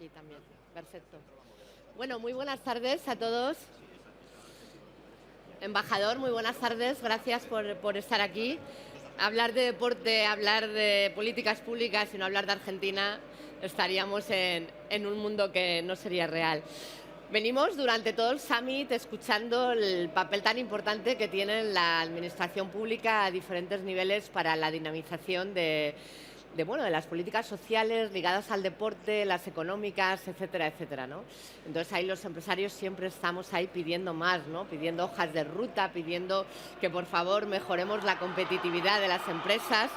aquí también. Perfecto. Bueno, muy buenas tardes a todos. Embajador, muy buenas tardes. Gracias por estar aquí. Hablar de deporte, hablar de políticas públicas y no hablar de Argentina, estaríamos en un mundo que no sería real. Venimos durante todo el summit escuchando el papel tan importante que tiene la administración pública a diferentes niveles para la dinamización de las políticas sociales ligadas al deporte, las económicas, etcétera, etcétera, ¿no? Entonces ahí los empresarios siempre estamos ahí pidiendo más, ¿no? Pidiendo hojas de ruta, pidiendo que por favor mejoremos la competitividad de las empresas.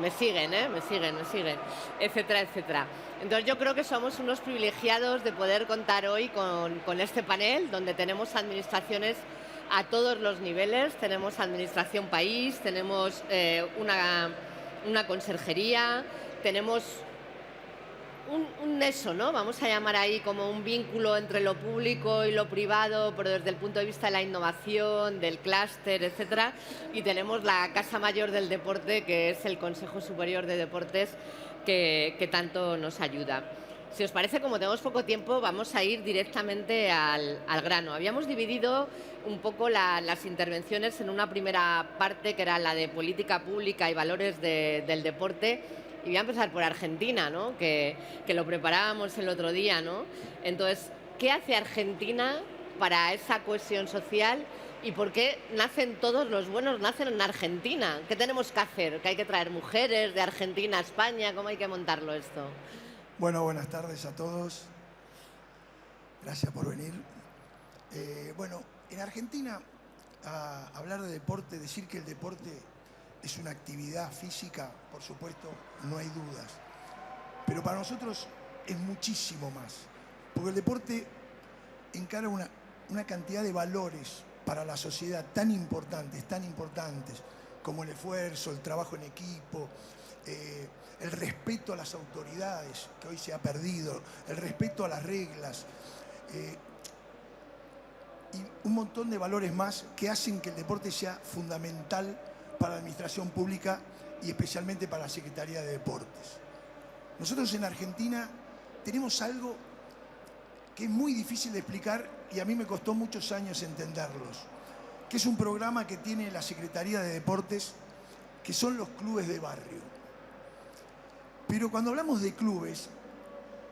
Me siguen, etcétera, etcétera. Entonces yo creo que somos unos privilegiados de poder contar hoy con este panel, donde tenemos administraciones a todos los niveles. Tenemos administración país, tenemos una conserjería, tenemos un nexo, ¿no? Vamos a llamar ahí como un vínculo entre lo público y lo privado, pero desde el punto de vista de la innovación, del clúster, etcétera. Y tenemos la Casa Mayor del Deporte, que es el Consejo Superior de Deportes, que tanto nos ayuda. Si os parece, como tenemos poco tiempo, vamos a ir directamente al grano. Habíamos dividido un poco las intervenciones en una primera parte, que era la de política pública y valores del deporte. Y voy a empezar por Argentina, ¿no? Que lo preparábamos el otro día, ¿no? Entonces, ¿qué hace Argentina para esa cohesión social y por qué nacen todos los buenos, nacen en Argentina? ¿Qué tenemos que hacer? ¿Que hay que traer mujeres de Argentina a España? ¿Cómo hay que montarlo esto? Bueno, buenas tardes a todos. Gracias por venir. En Argentina, a hablar de deporte, decir que el deporte es una actividad física, por supuesto, no hay dudas. Pero para nosotros es muchísimo más. Porque el deporte encara una cantidad de valores para la sociedad tan importantes, como el esfuerzo, el trabajo en equipo, el respeto a las autoridades, que hoy se ha perdido, el respeto a las reglas, y un montón de valores más que hacen que el deporte sea fundamental para la administración pública y especialmente para la Secretaría de Deportes. Nosotros en Argentina tenemos algo que es muy difícil de explicar y a mí me costó muchos años entenderlos, que es un programa que tiene la Secretaría de Deportes, que son los clubes de barrio. Pero cuando hablamos de clubes,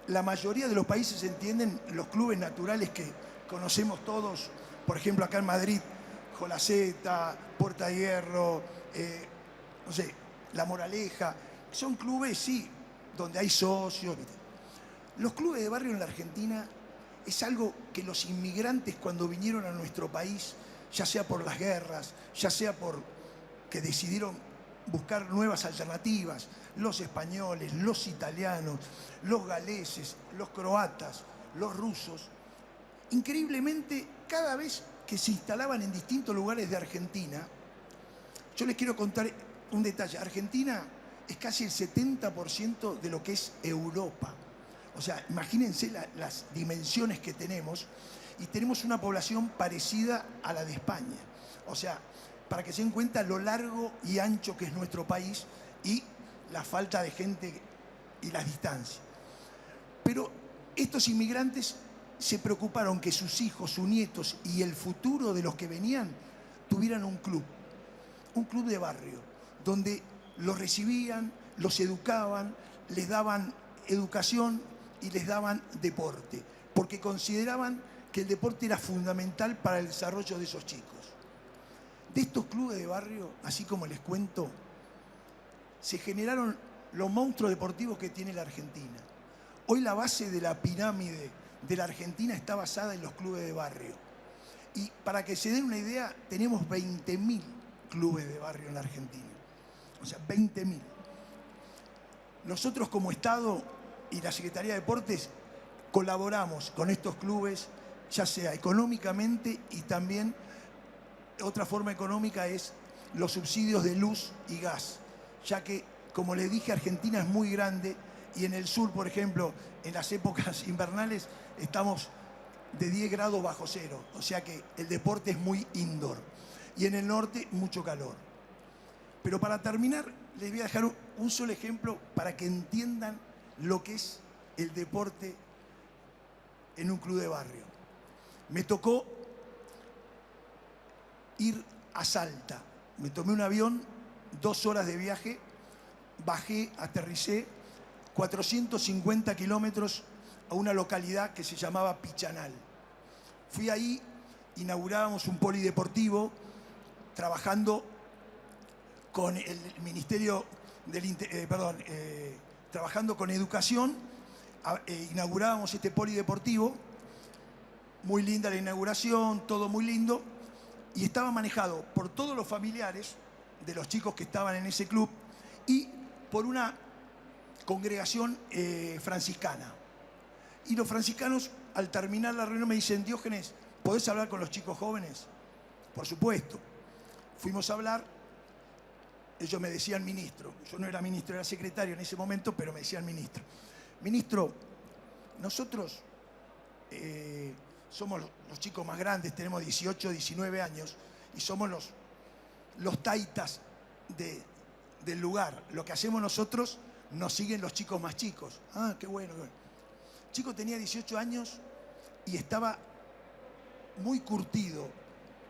la mayoría de los países entienden los clubes naturales que conocemos todos, por ejemplo acá en Madrid, Jolaceta, Puerta de Hierro, La Moraleja. Son clubes, sí, donde hay socios. Los clubes de barrio en la Argentina es algo que los inmigrantes cuando vinieron a nuestro país, ya sea por las guerras, ya sea por que decidieron buscar nuevas alternativas, los españoles, los italianos, los galeses, los croatas, los rusos, increíblemente cada vez que se instalaban en distintos lugares de Argentina, yo les quiero contar un detalle. Argentina es casi el 70% de lo que es Europa. O sea, imagínense las dimensiones que tenemos, y tenemos una población parecida a la de España. O sea, para que se den cuenta lo largo y ancho que es nuestro país y la falta de gente y las distancias. Pero estos inmigrantes se preocuparon que sus hijos, sus nietos y el futuro de los que venían tuvieran un club de barrio, donde los recibían, los educaban, les daban educación y les daban deporte, porque consideraban que el deporte era fundamental para el desarrollo de esos chicos. De estos clubes de barrio, así como les cuento, se generaron los monstruos deportivos que tiene la Argentina. Hoy la base de la pirámide de la Argentina está basada en los clubes de barrio. Y para que se den una idea, tenemos 20.000 clubes de barrio en la Argentina. O sea, 20.000. Nosotros como Estado y la Secretaría de Deportes colaboramos con estos clubes, ya sea económicamente, y también otra forma económica es los subsidios de luz y gas, ya que, como les dije, Argentina es muy grande y en el sur, por ejemplo, en las épocas invernales estamos de 10 grados bajo cero, o sea que el deporte es muy indoor, y en el norte mucho calor. Pero para terminar, les voy a dejar un solo ejemplo para que entiendan lo que es el deporte en un club de barrio. Me tocó ir a Salta. Me tomé un avión, 2 horas de viaje, bajé, aterricé, 450 kilómetros a una localidad que se llamaba Pichanal. Fui ahí, inaugurábamos un polideportivo, trabajando con el Ministerio del trabajando con Educación, inaugurábamos este polideportivo, muy linda la inauguración, todo muy lindo, y estaba manejado por todos los familiares de los chicos que estaban en ese club y por una congregación franciscana. Y los franciscanos, al terminar la reunión, me dicen: Diógenes, ¿podés hablar con los chicos jóvenes? Por supuesto. Fuimos a hablar, ellos me decían ministro. Yo no era ministro, era secretario en ese momento, pero me decían ministro. Ministro, nosotros somos los chicos más grandes, tenemos 18, 19 años, y somos los taitas del lugar. Lo que hacemos nosotros nos siguen los chicos más chicos. Ah, qué bueno, qué bueno. El chico tenía 18 años y estaba muy curtido.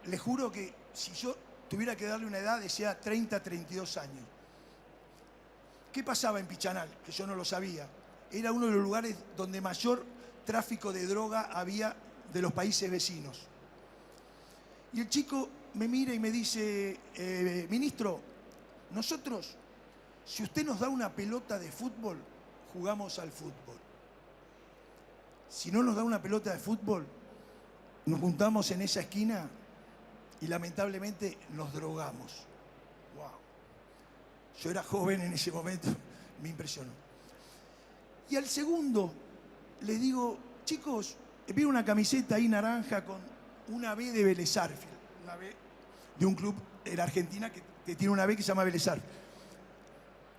Le juro que si yo tuviera que darle una edad, decía 30, 32 años. ¿Qué pasaba en Pichanal? Que yo no lo sabía. Era uno de los lugares donde mayor tráfico de droga había de los países vecinos. Y el chico me mira y me dice: ministro, nosotros, si usted nos da una pelota de fútbol, jugamos al fútbol. Si no nos da una pelota de fútbol, nos juntamos en esa esquina y lamentablemente nos drogamos. Wow. Yo era joven en ese momento, me impresionó. Y al segundo les digo: chicos, vi una camiseta ahí naranja con una B de Vélez Sarsfield, una B de un club en Argentina que tiene una B que se llama Vélez Sarsfield.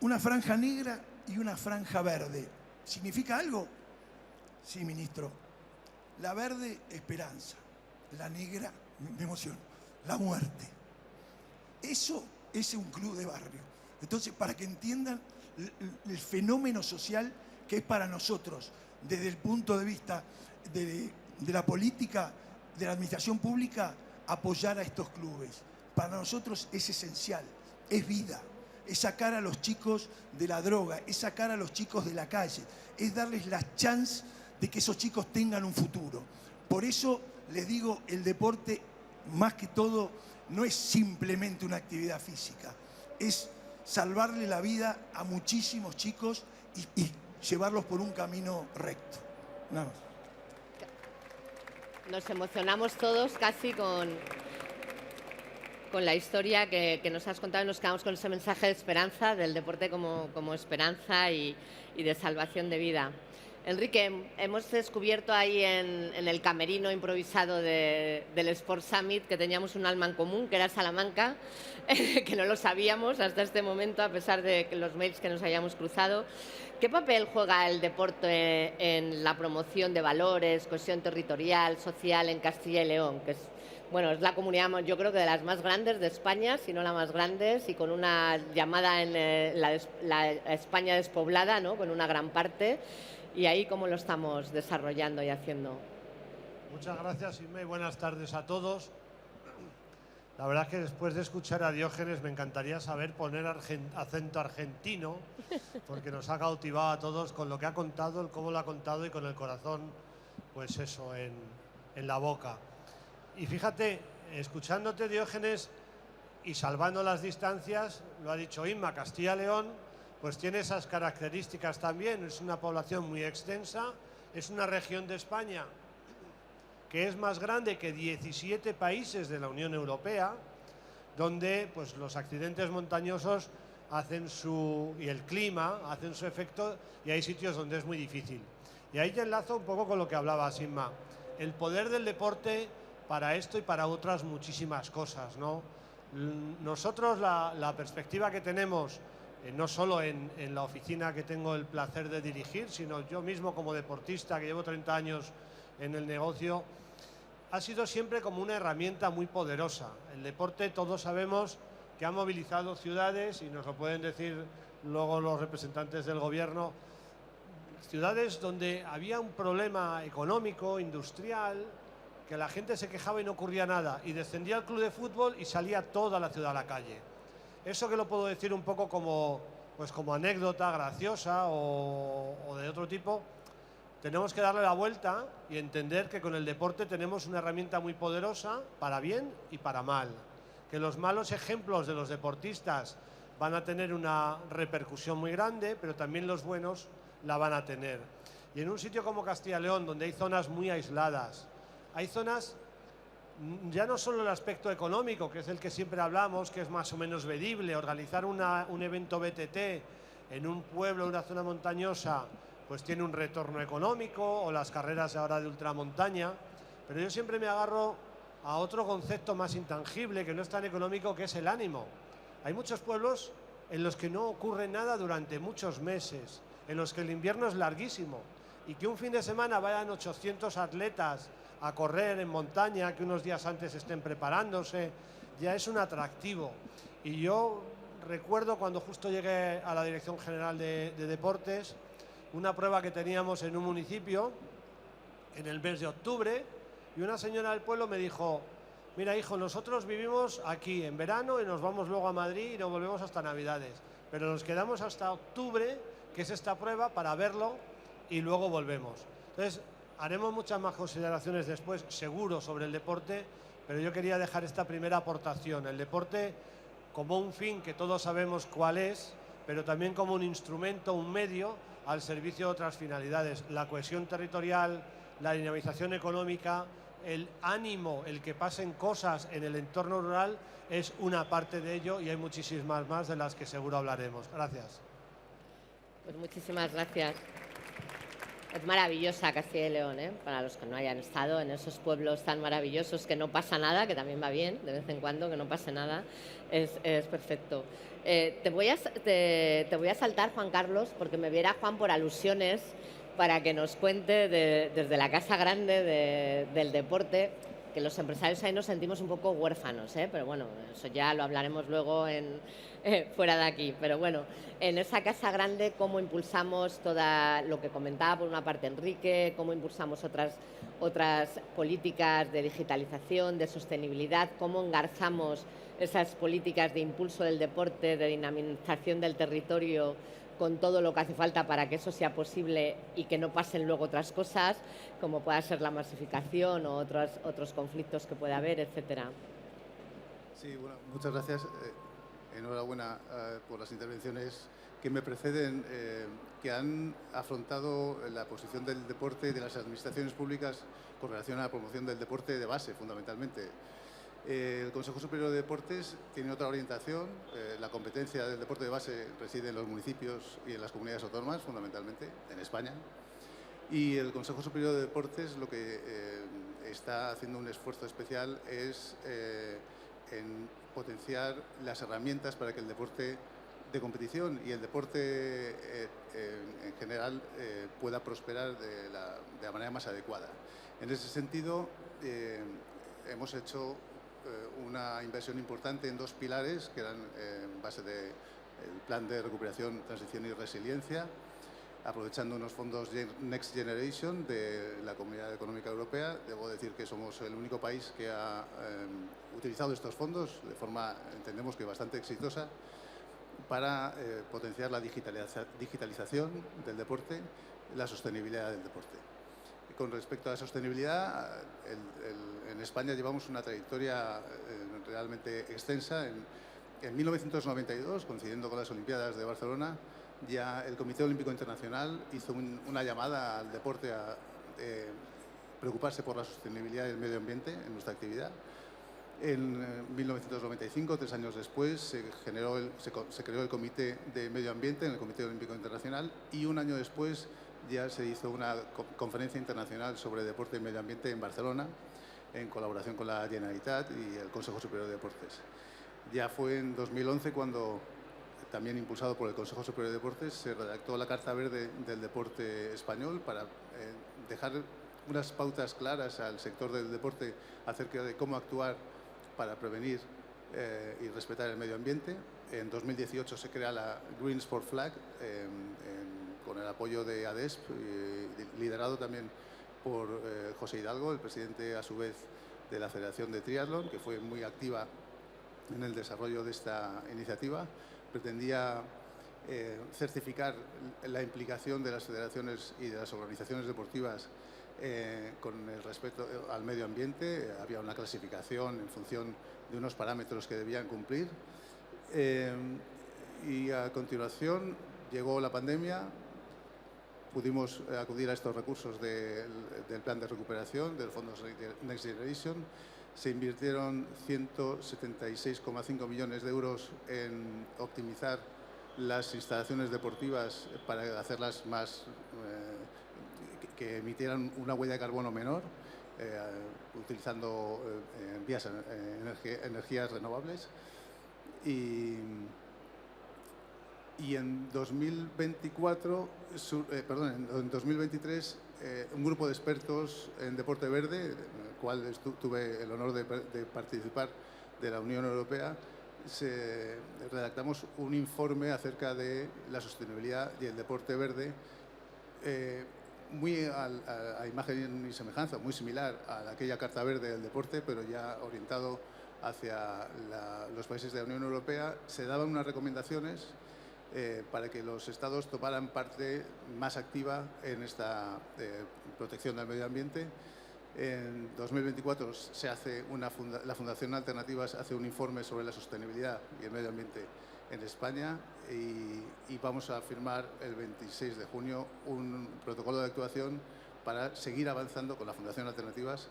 Una franja negra y una franja verde. ¿Significa algo? Sí, ministro. La verde, esperanza. La negra, me emociono, la muerte. Eso es un club de barrio. Entonces, para que entiendan el fenómeno social que es para nosotros, desde el punto de vista de la política, de la administración pública, apoyar a estos clubes. Para nosotros es esencial, es vida, es sacar a los chicos de la droga, es sacar a los chicos de la calle, es darles la chance de que esos chicos tengan un futuro. Por eso les digo, el deporte, más que todo, no es simplemente una actividad física, es salvarle la vida a muchísimos chicos y llevarlos por un camino recto. Nada más. Nos emocionamos todos casi con la historia que nos has contado, y nos quedamos con ese mensaje de esperanza, del deporte como esperanza y de salvación de vida. Enrique, hemos descubierto ahí en el camerino improvisado del Sport Summit que teníamos un alma en común, que era Salamanca, que no lo sabíamos hasta este momento, a pesar de los mails que nos hayamos cruzado. ¿Qué papel juega el deporte en la promoción de valores, cohesión territorial, social en Castilla y León? Que es la comunidad, yo creo que de las más grandes de España, si no la más grande, y con una llamada en la España despoblada, ¿no? Con una gran parte. Y ahí cómo lo estamos desarrollando y haciendo. Muchas gracias, Inma, y buenas tardes a todos. La verdad es que después de escuchar a Diógenes me encantaría saber poner acento argentino, porque nos ha cautivado a todos con lo que ha contado, el cómo lo ha contado y con el corazón, pues eso, en la boca. Y fíjate, escuchándote, Diógenes, y salvando las distancias, lo ha dicho Inma, Castilla-León, pues tiene esas características también. Es una población muy extensa, es una región de España que es más grande que 17 países de la Unión Europea, donde pues, los accidentes montañosos y el clima hacen su efecto, y hay sitios donde es muy difícil. Y ahí te enlazo un poco con lo que hablaba Inma, el poder del deporte para esto y para otras muchísimas cosas, ¿no? Nosotros la perspectiva que tenemos, no solo en la oficina que tengo el placer de dirigir, sino yo mismo como deportista que llevo 30 años en el negocio, ha sido siempre como una herramienta muy poderosa. El deporte, todos sabemos que ha movilizado ciudades, y nos lo pueden decir luego los representantes del gobierno, ciudades donde había un problema económico, industrial, que la gente se quejaba y no ocurría nada, y descendía el club de fútbol y salía toda la ciudad a la calle. Eso que lo puedo decir un poco como, pues como anécdota graciosa o de otro tipo. Tenemos que darle la vuelta y entender que con el deporte tenemos una herramienta muy poderosa para bien y para mal. Que los malos ejemplos de los deportistas van a tener una repercusión muy grande, pero también los buenos la van a tener. Y en un sitio como Castilla y León, donde hay zonas muy aisladas, hay zonas, ya no solo el aspecto económico, que es el que siempre hablamos, que es más o menos medible, organizar un evento BTT en un pueblo, en una zona montañosa, pues tiene un retorno económico, o las carreras ahora de ultramontaña, pero yo siempre me agarro a otro concepto más intangible, que no es tan económico, que es el ánimo. Hay muchos pueblos en los que no ocurre nada durante muchos meses, en los que el invierno es larguísimo, y que un fin de semana vayan 800 atletas a correr en montaña, que unos días antes estén preparándose, ya es un atractivo. Y yo recuerdo cuando justo llegué a la Dirección General de Deportes, una prueba que teníamos en un municipio en el mes de octubre, y una señora del pueblo me dijo: mira, hijo, nosotros vivimos aquí en verano y nos vamos luego a Madrid y nos volvemos hasta Navidades, pero nos quedamos hasta octubre, que es esta prueba, para verlo y luego volvemos. Entonces, haremos muchas más consideraciones después, seguro, sobre el deporte, pero yo quería dejar esta primera aportación. El deporte como un fin que todos sabemos cuál es, pero también como un instrumento, un medio al servicio de otras finalidades. La cohesión territorial, la dinamización económica, el ánimo, el que pasen cosas en el entorno rural es una parte de ello, y hay muchísimas más de las que seguro hablaremos. Gracias. Pues muchísimas gracias. Es maravillosa Castilla y León, ¿eh? Para los que no hayan estado en esos pueblos tan maravillosos, que no pasa nada, que también va bien de vez en cuando, que no pase nada, es perfecto. Te voy a saltar, Juan Carlos, porque me viera Juan por alusiones, para que nos cuente desde la Casa Grande del deporte, que los empresarios ahí nos sentimos un poco huérfanos, ¿eh? Pero bueno, eso ya lo hablaremos luego fuera de aquí. Pero bueno, en esa Casa Grande, cómo impulsamos todo lo que comentaba por una parte Enrique, cómo impulsamos otras políticas de digitalización, de sostenibilidad, cómo engarzamos esas políticas de impulso del deporte, de dinamización del territorio, con todo lo que hace falta para que eso sea posible y que no pasen luego otras cosas, como pueda ser la masificación o otros conflictos que pueda haber, etcétera. Sí, bueno, muchas gracias. Enhorabuena por las intervenciones que me preceden, que han afrontado la posición del deporte y de las administraciones públicas con relación a la promoción del deporte de base, fundamentalmente. El Consejo Superior de Deportes tiene otra orientación. La competencia del deporte de base reside en los municipios y en las comunidades autónomas, fundamentalmente, en España. Y el Consejo Superior de Deportes lo que está haciendo un esfuerzo especial es en potenciar las herramientas para que el deporte de competición y el deporte en general pueda prosperar de la manera más adecuada. En ese sentido, hemos hecho una inversión importante en dos pilares que eran en base del Plan de Recuperación, Transición y Resiliencia, aprovechando unos fondos Next Generation de la Comunidad Económica Europea. Debo decir que somos el único país que ha utilizado estos fondos de forma, entendemos que bastante exitosa, para potenciar la digitalización del deporte, la sostenibilidad del deporte. Con respecto a la sostenibilidad, en España llevamos una trayectoria realmente extensa. En 1992, coincidiendo con las Olimpiadas de Barcelona, ya el Comité Olímpico Internacional hizo una llamada al deporte a preocuparse por la sostenibilidad del medio ambiente en nuestra actividad. En 1995, 3 años después, se creó el Comité de Medio Ambiente en el Comité Olímpico Internacional, y un año después ya se hizo una conferencia internacional sobre deporte y medio ambiente en Barcelona, en colaboración con la Generalitat y el Consejo Superior de Deportes. Ya fue en 2011 cuando, también impulsado por el Consejo Superior de Deportes, se redactó la Carta Verde del Deporte Español para dejar unas pautas claras al sector del deporte acerca de cómo actuar para prevenir y respetar el medio ambiente. En 2018 se crea la Green Sport Flag, con el apoyo de ADESP, liderado también por José Hidalgo, el presidente a su vez de la Federación de Triatlón, que fue muy activa en el desarrollo de esta iniciativa. Pretendía certificar la implicación de las federaciones y de las organizaciones deportivas con el respeto al medio ambiente. Había una clasificación en función de unos parámetros que debían cumplir. Y a continuación llegó la pandemia, pudimos acudir a estos recursos del plan de recuperación, del Fondo Next Generation. Se invirtieron 176,5 millones de euros en optimizar las instalaciones deportivas para hacerlas más que emitieran una huella de carbono menor, utilizando energías renovables. Y en 2023, un grupo de expertos en deporte verde, en el cual tuve el honor de participar, de la Unión Europea, redactamos un informe acerca de la sostenibilidad y el deporte verde, muy a imagen y semejanza, muy similar a aquella Carta Verde del deporte, pero ya orientado hacia los países de la Unión Europea. Se daban unas recomendaciones para que los Estados tomaran parte más activa en esta protección del medio ambiente. En 2024 se hace la Fundación Alternativas hace un informe sobre la sostenibilidad y el medio ambiente en España y vamos a firmar el 26 de junio un protocolo de actuación para seguir avanzando con la Fundación Alternativas,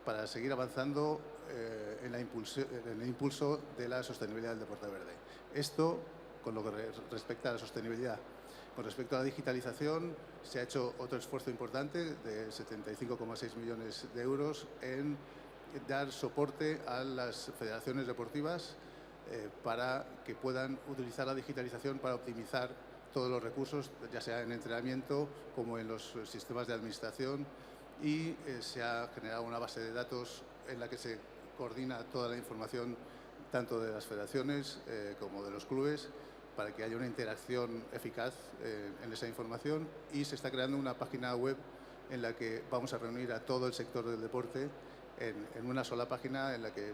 para seguir avanzando en el impulso de la sostenibilidad del deporte verde. Esto con lo que respecta a la sostenibilidad. Con respecto a la digitalización, se ha hecho otro esfuerzo importante de 75,6 millones de euros en dar soporte a las federaciones deportivas para que puedan utilizar la digitalización para optimizar todos los recursos, ya sea en entrenamiento como en los sistemas de administración, y se ha generado una base de datos en la que se coordina toda la información tanto de las federaciones como de los clubes, para que haya una interacción eficaz en esa información, y se está creando una página web en la que vamos a reunir a todo el sector del deporte en una sola página, en la que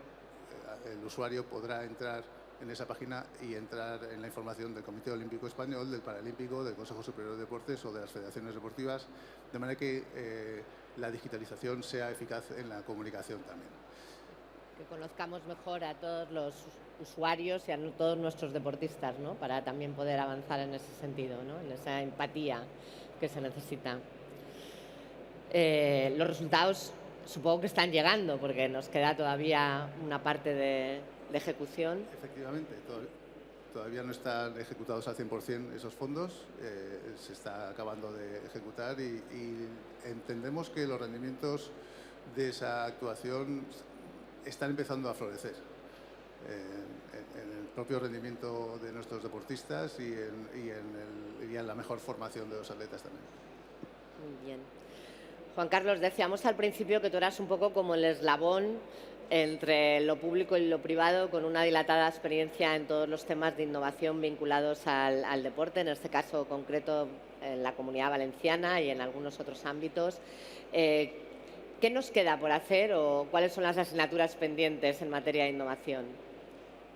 el usuario podrá entrar en esa página y entrar en la información del Comité Olímpico Español, del Paralímpico, del Consejo Superior de Deportes o de las federaciones deportivas, de manera que la digitalización sea eficaz en la comunicación también. Que conozcamos mejor a todos los usuarios y a todos nuestros deportistas, ¿no? Para también poder avanzar en ese sentido, ¿no? En esa empatía que se necesita. Los resultados supongo que están llegando, porque nos queda todavía una parte de ejecución. Efectivamente, todavía no están ejecutados al 100% esos fondos, se está acabando de ejecutar y entendemos que los rendimientos de esa actuación están empezando a florecer en el propio rendimiento de nuestros deportistas y en la mejor formación de los atletas también. Muy bien. Juan Carlos, decíamos al principio que tú eras un poco como el eslabón entre lo público y lo privado, con una dilatada experiencia en todos los temas de innovación vinculados al deporte, en este caso concreto en la Comunidad Valenciana y en algunos otros ámbitos. ¿Qué nos queda por hacer o cuáles son las asignaturas pendientes en materia de innovación?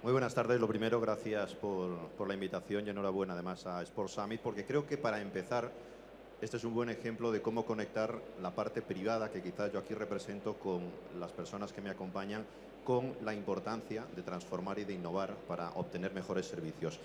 Muy buenas tardes. Lo primero, gracias por la invitación y enhorabuena además a Sport Summit, porque creo que para empezar este es un buen ejemplo de cómo conectar la parte privada que quizás yo aquí represento con las personas que me acompañan, con la importancia de transformar y de innovar para obtener mejores servicios.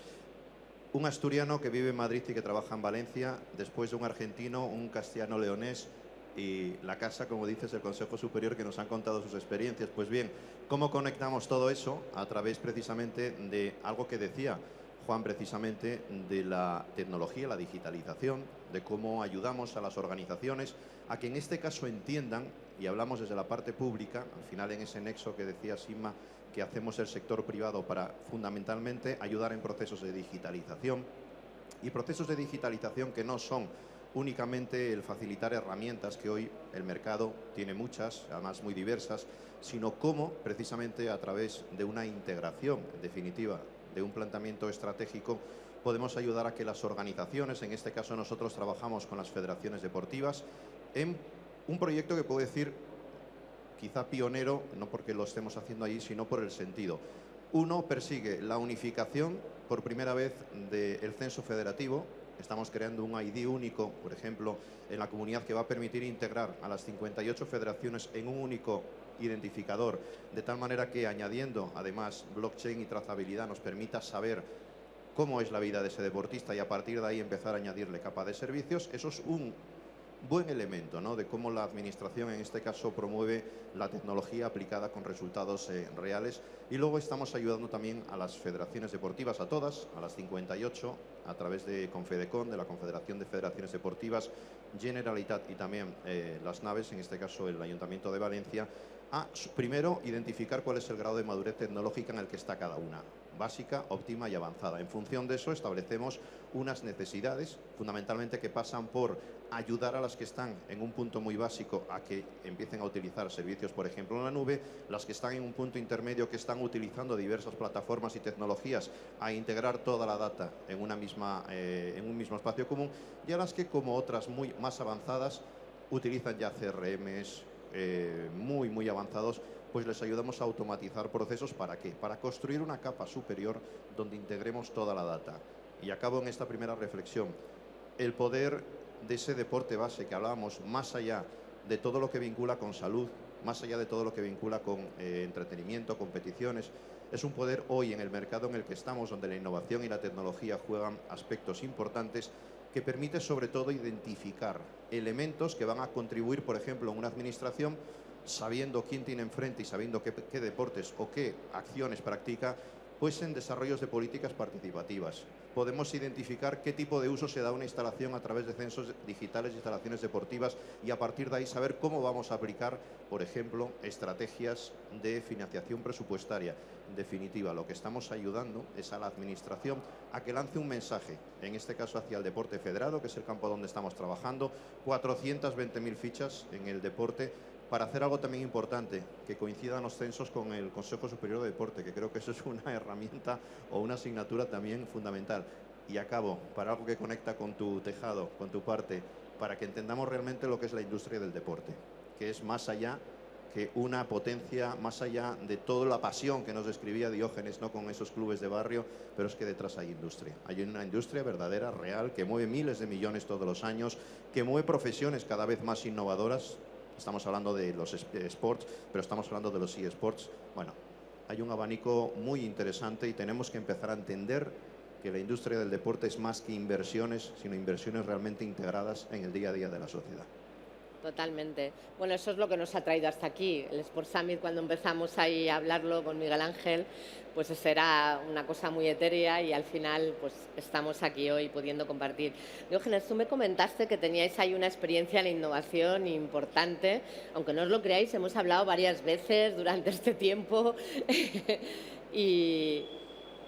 Un asturiano que vive en Madrid y que trabaja en Valencia, después de un argentino, un castellano-leonés y la casa, como dices, el Consejo Superior, que nos han contado sus experiencias. Pues bien, ¿cómo conectamos todo eso? A través precisamente de algo que decía Juan, precisamente de la tecnología, la digitalización, de cómo ayudamos a las organizaciones a que en este caso entiendan, y hablamos desde la parte pública, al final en ese nexo que decía Sima, que hacemos el sector privado para fundamentalmente ayudar en procesos de digitalización, y procesos de digitalización que no son únicamente el facilitar herramientas, que hoy el mercado tiene muchas, además muy diversas, sino cómo precisamente a través de una integración definitiva, de un planteamiento estratégico, podemos ayudar a que las organizaciones, en este caso nosotros trabajamos con las federaciones deportivas, en un proyecto que puedo decir quizá pionero, no porque lo estemos haciendo allí, sino por el sentido. Uno persigue la unificación por primera vez del censo federativo. Estamos creando un ID único, por ejemplo, en la comunidad, que va a permitir integrar a las 58 federaciones en un único identificador, de tal manera que, añadiendo además blockchain y trazabilidad, nos permita saber cómo es la vida de ese deportista y a partir de ahí empezar a añadirle capa de servicios. Eso es un buen elemento, ¿no?, de cómo la administración en este caso promueve la tecnología aplicada con resultados reales. Y luego estamos ayudando también a las federaciones deportivas, a todas, a las 58, a través de Confedecon, de la Confederación de Federaciones Deportivas, Generalitat y también las naves, en este caso el Ayuntamiento de Valencia, a primero identificar cuál es el grado de madurez tecnológica en el que está cada una, básica, óptima y avanzada. En función de eso establecemos unas necesidades, fundamentalmente, que pasan por ayudar a las que están en un punto muy básico a que empiecen a utilizar servicios, por ejemplo, en la nube, las que están en un punto intermedio, que están utilizando diversas plataformas y tecnologías, a integrar toda la data en un mismo espacio común, y a las que, como otras más avanzadas, utilizan ya CRMs muy avanzados, pues les ayudamos a automatizar procesos. ¿Para qué? Para construir una capa superior donde integremos toda la data. Y acabo en esta primera reflexión. El poder de ese deporte base que hablábamos, más allá de todo lo que vincula con salud, más allá de todo lo que vincula con entretenimiento, competiciones, es un poder hoy en el mercado en el que estamos, donde la innovación y la tecnología juegan aspectos importantes, que permite sobre todo identificar elementos que van a contribuir, por ejemplo, en una administración, sabiendo quién tiene enfrente y sabiendo qué deportes o qué acciones practica, pues en desarrollos de políticas participativas. Podemos identificar qué tipo de uso se da a una instalación a través de censos digitales de instalaciones deportivas y a partir de ahí saber cómo vamos a aplicar, por ejemplo, estrategias de financiación presupuestaria. En definitiva, lo que estamos ayudando es a la administración a que lance un mensaje, en este caso hacia el deporte federado, que es el campo donde estamos trabajando, 420.000 fichas en el deporte, para hacer algo también importante, que coincidan los censos con el Consejo Superior de Deporte, que creo que eso es una herramienta o una asignatura también fundamental. Y acabo, para algo que conecta con tu tejado, con tu parte, para que entendamos realmente lo que es la industria del deporte, que es más allá que una potencia, más allá de toda la pasión que nos describía Diógenes, ¿no?, con esos clubes de barrio, pero es que detrás hay industria. Hay una industria verdadera, real, que mueve miles de millones todos los años, que mueve profesiones cada vez más innovadoras. Estamos hablando de los sports, pero estamos hablando de los eSports. Bueno, hay un abanico muy interesante y tenemos que empezar a entender que la industria del deporte es más que inversiones, sino inversiones realmente integradas en el día a día de la sociedad. Totalmente. Bueno, eso es lo que nos ha traído hasta aquí. El Sport Summit, cuando empezamos ahí a hablarlo con Miguel Ángel, pues eso era una cosa muy etérea y al final pues estamos aquí hoy pudiendo compartir. Diógenes, tú me comentaste que teníais ahí una experiencia en la innovación importante. Aunque no os lo creáis, hemos hablado varias veces durante este tiempo y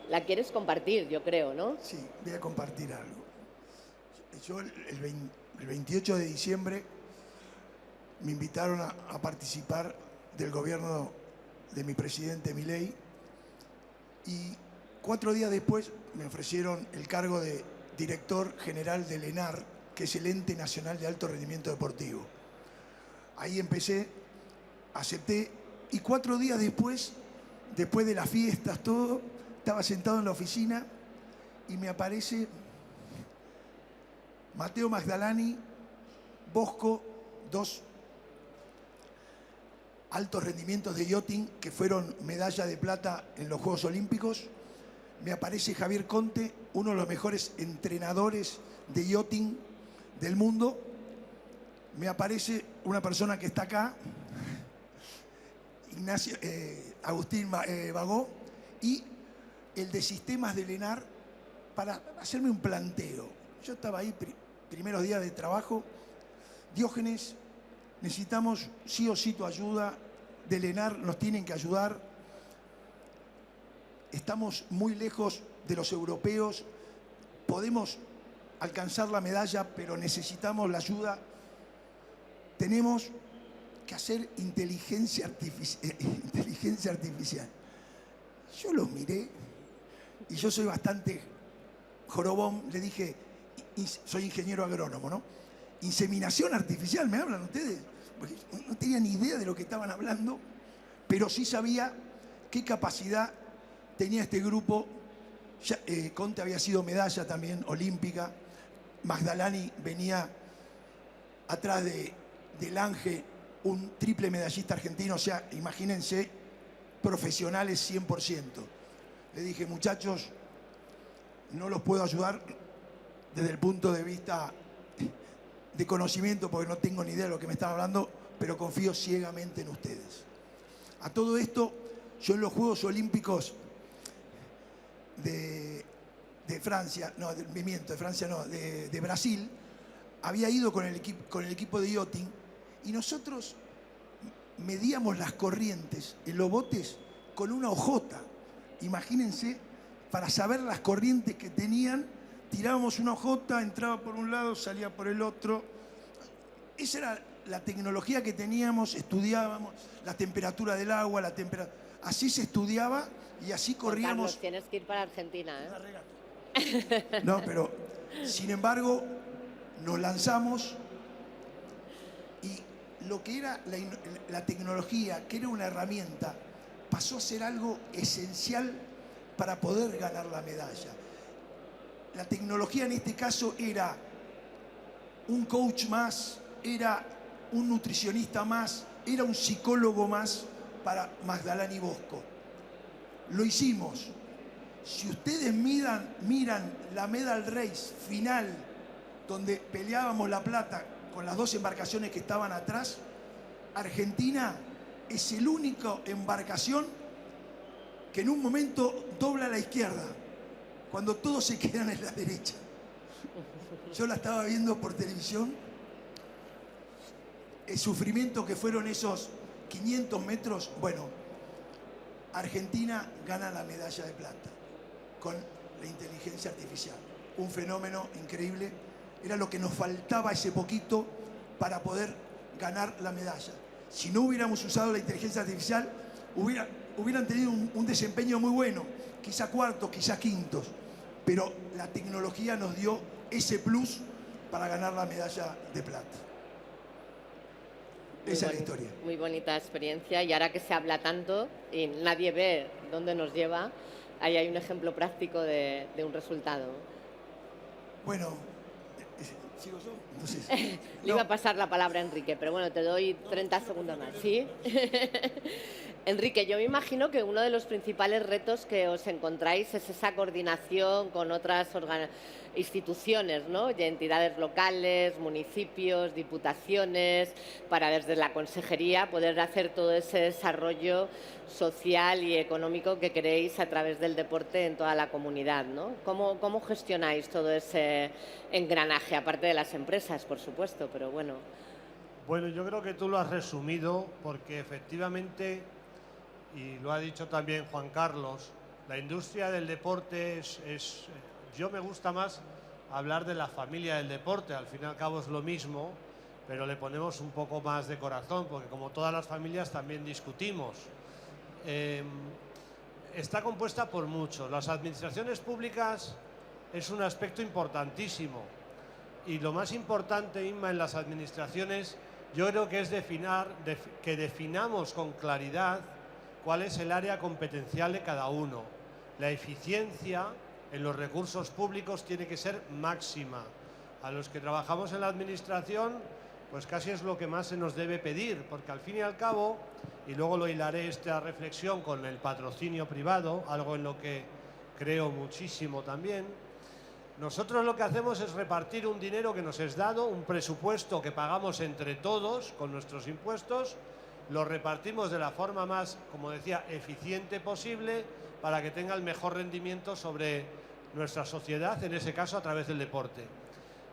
la quieres compartir, yo creo, ¿no? Sí, voy a compartir algo. Yo el 28 de diciembre me invitaron a participar del gobierno de mi presidente Milei y 4 días después me ofrecieron el cargo de director general del ENAR, que es el Ente Nacional de Alto Rendimiento Deportivo. Ahí empecé, acepté y 4 días después de las fiestas, todo, estaba sentado en la oficina y me aparece Matteo Magdalani, Bosco, 2 altos rendimientos de yachting que fueron medalla de plata en los Juegos Olímpicos. Me aparece Javier Conte, uno de los mejores entrenadores de yachting del mundo. Me aparece una persona que está acá, Agustín Bagó, y el de sistemas de ENAR, para hacerme un planteo. Yo estaba ahí, primeros días de trabajo. Diógenes, necesitamos sí o sí tu ayuda, del ENAR nos tienen que ayudar. Estamos muy lejos de los europeos, podemos alcanzar la medalla, pero necesitamos la ayuda. Tenemos que hacer inteligencia artificial. Yo los miré y yo soy bastante Jorobón, le dije, soy ingeniero agrónomo, ¿no? Inseminación artificial, ¿me hablan ustedes? Porque no tenía ni idea de lo que estaban hablando, pero sí sabía qué capacidad tenía este grupo. Conte había sido medalla también olímpica, Magdalani venía atrás del Ángel, un triple medallista argentino, o sea, imagínense, profesionales 100%. Le dije, muchachos, no los puedo ayudar desde el punto de vista de conocimiento, porque no tengo ni idea de lo que me están hablando, pero confío ciegamente en ustedes. A todo esto, yo en los Juegos Olímpicos de Francia, no, de Francia no, de Brasil, había ido con el equipo de yachting y nosotros medíamos las corrientes en los botes con una hojota. Imagínense, para saber las corrientes que tenían, tirábamos una hojota, entraba por un lado, salía por el otro. Esa era la tecnología que teníamos, estudiábamos la temperatura del agua, así se estudiaba y así corríamos. Carlos, tienes que ir para Argentina, ¿eh? No, pero sin embargo nos lanzamos y lo que era la tecnología, que era una herramienta, pasó a ser algo esencial para poder ganar la medalla. La tecnología en este caso era un coach más, era un nutricionista más, era un psicólogo más para Magdalani Bosco. Lo hicimos. Si ustedes miran la medal race final, donde peleábamos la plata con las dos embarcaciones que estaban atrás, Argentina es el único embarcación que en un momento dobla a la izquierda, cuando todos se quedan en la derecha. Yo la estaba viendo por televisión, el sufrimiento que fueron esos 500 metros. Bueno, Argentina gana la medalla de plata con la inteligencia artificial. Un fenómeno increíble. Era lo que nos faltaba ese poquito para poder ganar la medalla. Si no hubiéramos usado la inteligencia artificial, hubieran tenido un desempeño muy bueno, quizá cuartos, quizá quintos, pero la tecnología nos dio ese plus para ganar la medalla de plata. Esa es la historia. Muy bonita experiencia, y ahora que se habla tanto y nadie ve dónde nos lleva, ahí hay un ejemplo práctico de un resultado. Bueno, ¿sigo yo? Entonces, Le iba a pasar la palabra a Enrique, pero bueno, te doy 30 segundos más, ¿sí? Enrique, yo me imagino que uno de los principales retos que os encontráis es esa coordinación con otras instituciones, ¿no? Y entidades locales, municipios, diputaciones, para desde la consejería poder hacer todo ese desarrollo social y económico que queréis a través del deporte en toda la comunidad, ¿no? ¿Cómo gestionáis todo ese engranaje, aparte de las empresas, por supuesto, pero bueno? Bueno, yo creo que tú lo has resumido, porque efectivamente, y lo ha dicho también Juan Carlos, la industria del deporte yo me gusta más hablar de la familia del deporte, al fin y al cabo es lo mismo, pero le ponemos un poco más de corazón, porque como todas las familias también discutimos. Está compuesta por muchos. Las administraciones públicas es un aspecto importantísimo, y lo más importante, Inma, en las administraciones, yo creo que es que definamos con claridad cuál es el área competencial de cada uno. La eficiencia en los recursos públicos tiene que ser máxima. A los que trabajamos en la administración, pues casi es lo que más se nos debe pedir, porque al fin y al cabo, y luego lo hilaré esta reflexión con el patrocinio privado, algo en lo que creo muchísimo también, nosotros lo que hacemos es repartir un dinero que nos es dado, un presupuesto que pagamos entre todos con nuestros impuestos, lo repartimos de la forma más, como decía, eficiente posible para que tenga el mejor rendimiento sobre nuestra sociedad, en ese caso a través del deporte.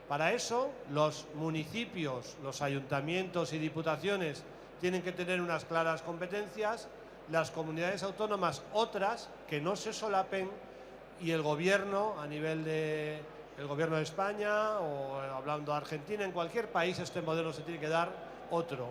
Para eso, los municipios, los ayuntamientos y diputaciones tienen que tener unas claras competencias, las comunidades autónomas otras que no se solapen, y el gobierno, a nivel del gobierno de España o hablando de Argentina, en cualquier país este modelo se tiene que dar otro.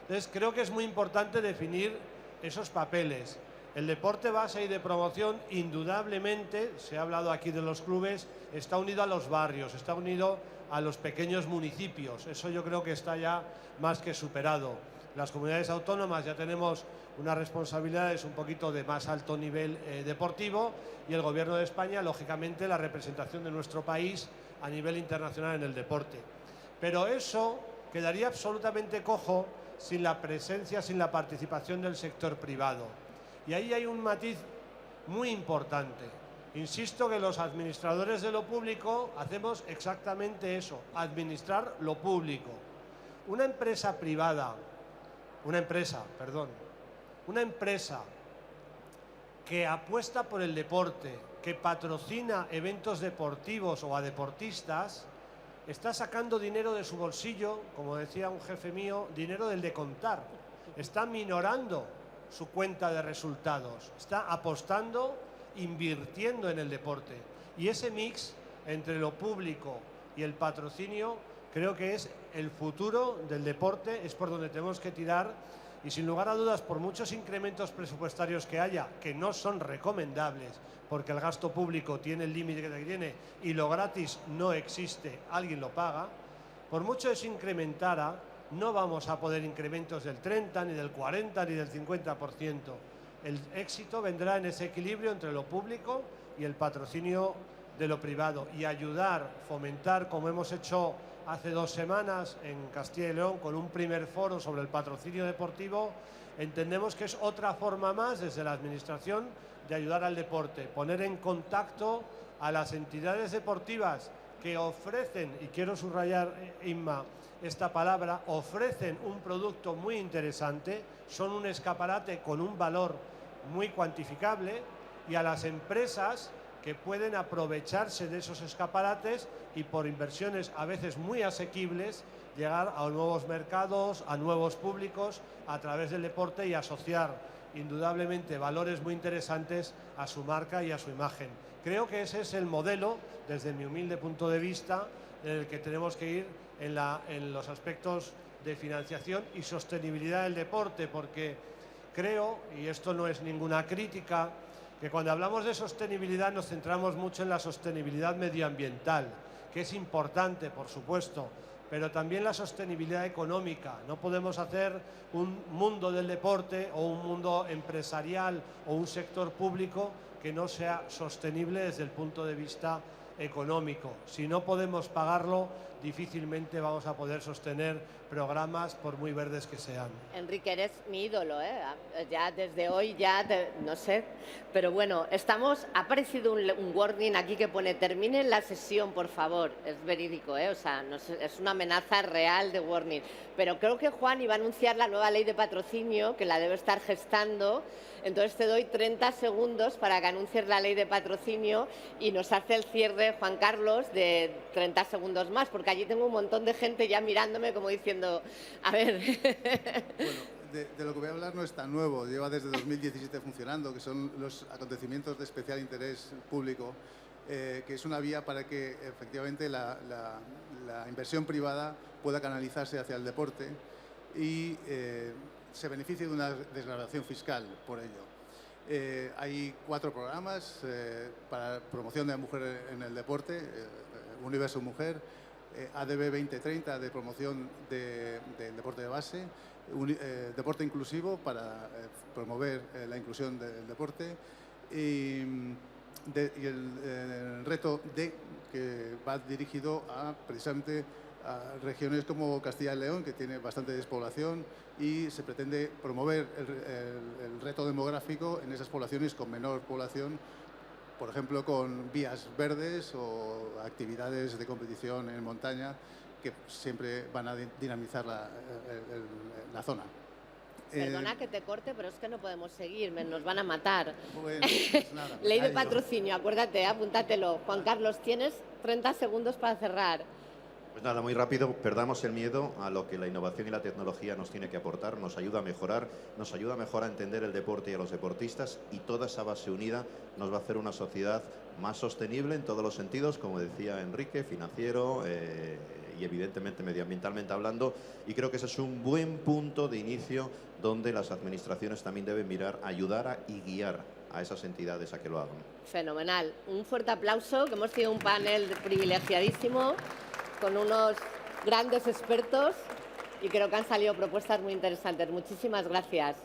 Entonces creo que es muy importante definir esos papeles. El deporte base y de promoción, indudablemente, se ha hablado aquí de los clubes, está unido a los barrios, está unido a los pequeños municipios. Eso yo creo que está ya más que superado. Las comunidades autónomas ya tenemos unas responsabilidades un poquito de más alto nivel deportivo, y el Gobierno de España, lógicamente, la representación de nuestro país a nivel internacional en el deporte. Pero eso quedaría absolutamente cojo sin la presencia, sin la participación del sector privado. Y ahí hay un matiz muy importante. Insisto que los administradores de lo público hacemos exactamente eso, administrar lo público. Una empresa que apuesta por el deporte, que patrocina eventos deportivos o a deportistas, está sacando dinero de su bolsillo, como decía un jefe mío, dinero del de contar. Está minorando su cuenta de resultados, está apostando, invirtiendo en el deporte. Y ese mix entre lo público y el patrocinio creo que es el futuro del deporte, es por donde tenemos que tirar, y sin lugar a dudas, por muchos incrementos presupuestarios que haya, que no son recomendables, porque el gasto público tiene el límite que tiene y lo gratis no existe, alguien lo paga, por mucho que se incrementara, no vamos a poder incrementos del 30, ni del 40, ni del 50%. El éxito vendrá en ese equilibrio entre lo público y el patrocinio de lo privado, y ayudar, fomentar, como hemos hecho hace 2 semanas en Castilla y León con un primer foro sobre el patrocinio deportivo. Entendemos que es otra forma más desde la Administración de ayudar al deporte, poner en contacto a las entidades deportivas que ofrecen, y quiero subrayar, Inma, esta palabra, ofrecen un producto muy interesante, son un escaparate con un valor muy cuantificable, y a las empresas que pueden aprovecharse de esos escaparates y por inversiones a veces muy asequibles llegar a nuevos mercados, a nuevos públicos a través del deporte, y asociar indudablemente valores muy interesantes a su marca y a su imagen. Creo que ese es el modelo, desde mi humilde punto de vista, en el que tenemos que ir en los aspectos de financiación y sostenibilidad del deporte, porque creo, y esto no es ninguna crítica, que cuando hablamos de sostenibilidad nos centramos mucho en la sostenibilidad medioambiental, que es importante, por supuesto, pero también la sostenibilidad económica. No podemos hacer un mundo del deporte o un mundo empresarial o un sector público que no sea sostenible desde el punto de vista económico. Si no podemos pagarlo, difícilmente vamos a poder sostener programas por muy verdes que sean. Enrique, eres mi ídolo, ¿eh? Ya desde hoy, no sé, pero bueno, ha aparecido un warning aquí que pone: terminen la sesión, por favor. Es verídico, ¿eh? O sea, no sé, es una amenaza real de warning. Pero creo que Juan iba a anunciar la nueva ley de patrocinio, que la debe estar gestando. Entonces te doy 30 segundos para que anuncies la ley de patrocinio y nos hace el cierre, Juan Carlos, de 30 segundos más, porque allí tengo un montón de gente ya mirándome como diciendo, a ver. Bueno, de lo que voy a hablar no es tan nuevo, lleva desde 2017 funcionando, que son los acontecimientos de especial interés público, que es una vía para que efectivamente la inversión privada pueda canalizarse hacia el deporte y se beneficie de una desgravación fiscal por ello. Hay 4 programas para promoción de la mujer en el deporte, Universo Mujer, ADB 2030 de promoción del deporte de base, deporte inclusivo para promover la inclusión del deporte, y el reto D, que va dirigido precisamente a regiones como Castilla y León, que tiene bastante despoblación, y se pretende promover el reto demográfico en esas poblaciones con menor población, por ejemplo, con vías verdes o actividades de competición en montaña que siempre van a dinamizar la zona. Perdona que te corte, pero es que no podemos seguir, nos van a matar. Bueno, pues nada, Ley de patrocinio, acuérdate, apúntatelo. Juan Carlos, tienes 30 segundos para cerrar. Pues nada, muy rápido, perdamos el miedo a lo que la innovación y la tecnología nos tiene que aportar, nos ayuda a mejorar, a entender el deporte y a los deportistas, y toda esa base unida nos va a hacer una sociedad más sostenible en todos los sentidos, como decía Enrique, financiero y y evidentemente medioambientalmente hablando, y creo que ese es un buen punto de inicio donde las administraciones también deben mirar, ayudar y guiar a esas entidades a que lo hagan. Fenomenal. Un fuerte aplauso, que hemos sido un panel privilegiadísimo con unos grandes expertos y creo que han salido propuestas muy interesantes. Muchísimas gracias.